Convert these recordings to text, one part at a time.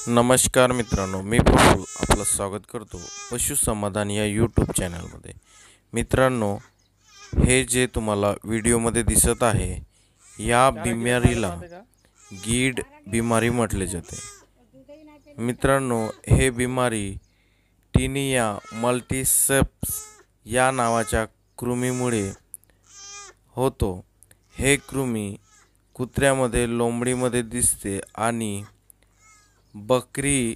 नमस्कार मित्रांनो, मी प्रफुल्ल आपलं स्वागत करतो पशुसमाधान या यूट्यूब चॅनलमध्ये। मित्रांनो, हे जे तुम्हाला व्हिडिओमध्ये दिसत आहे या बिमारीला गीड बिमारी म्हटले जाते। मित्रांनो, हे बिमारी टीनिया मल्टीसेप्स या नावाच्या कृमीमुळे होतो। हे कृमी कुत्र्यामध्ये लोंबडीमध्ये दिसते आणि बकरी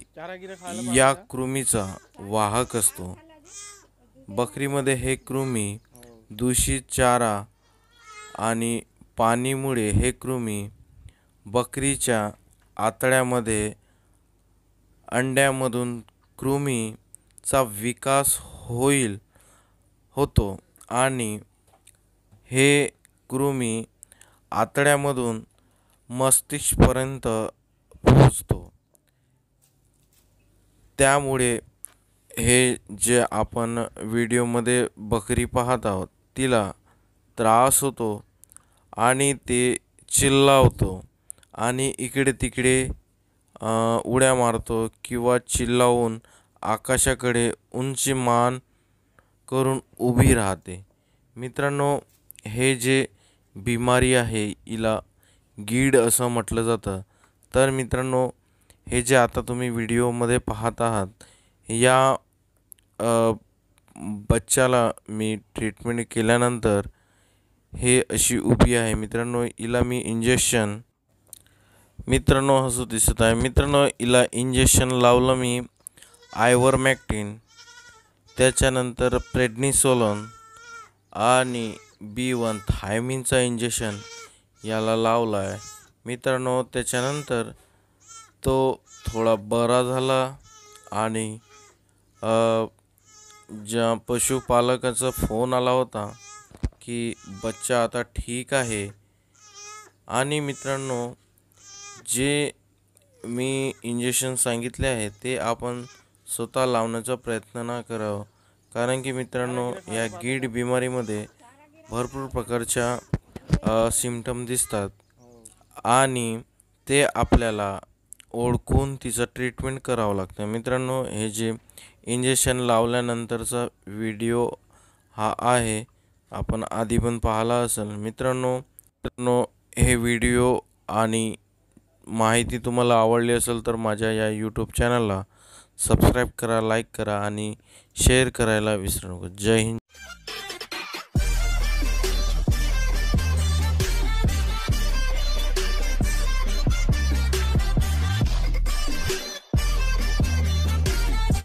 या कृमीचा वाहक असतो। बकरीमध्ये हे कृमी दूषित चारा आणि पाणीमुळे हे कृमी बकरीच्या आतड्यामध्ये अंड्यामधून कृमीचा विकास होतो आणि हे कृमी आतड्यामधून मस्तिष्कापर्यंत पोहोचतो। त्यामुळे हे जे आपण व्हिडिओमध्ये बकरी पाहत आहोत तिला त्रास होतो आणि ते चिल्लावतो आणि इकडे तिकडे उड्या मारतो किंवा चिल्लावून आकाशाकडे उंची मान करून उभी राहते। मित्रांनो, हे जे बिमारी आहे हिला गीड असं म्हटलं जातं। तर मित्रांनो, हे जे आता तुम्ही व्हिडिओमध्ये पाहत आहात या बच्चाला मी ट्रीटमेंट केल्यानंतर हे अशी उभी आहे। मित्रांनो, हिला मी इंजेक्शन असं दिसत आहे। मित्रांनो, हिला इंजेक्शन लावलं मी आयव्हरमॅक्टिन, त्याच्यानंतर प्रेडनिसोलोन आणि B1 थायमिनचा इंजेक्शन याला लावला आहे। मित्रांनो, त्याच्यानंतर तो थोडा बरा झाला आणि ज्या पशुपालकाचा फोन आला होता की बच्चा आता ठीक आहे। आणि मित्रांनो, जे मी इंजेक्शन सांगितले आहे ते आपण स्वतः लावण्याचा प्रयत्न न करावा, कारण की मित्रांनो, या गीड बिमारीमध्ये भरपूर प्रकारच्या सिम्पटम दिसतात आणि ते आपल्याला ओळखून तिचं ट्रीटमेंट करावं लागतं। मित्रांनो, हे जे इंजेक्शन लावल्यानंतरचा व्हिडिओ हा आहे, आपण आधी पण पाहिला असेल। मित्रांनो, हे व्हिडिओ आणि माहिती तुम्हाला आवडली असेल तर माझ्या या यूट्यूब चॅनलला सबस्क्राईब करा, लाईक करा आणि शेअर करायला विसरू नका। जय हिंद।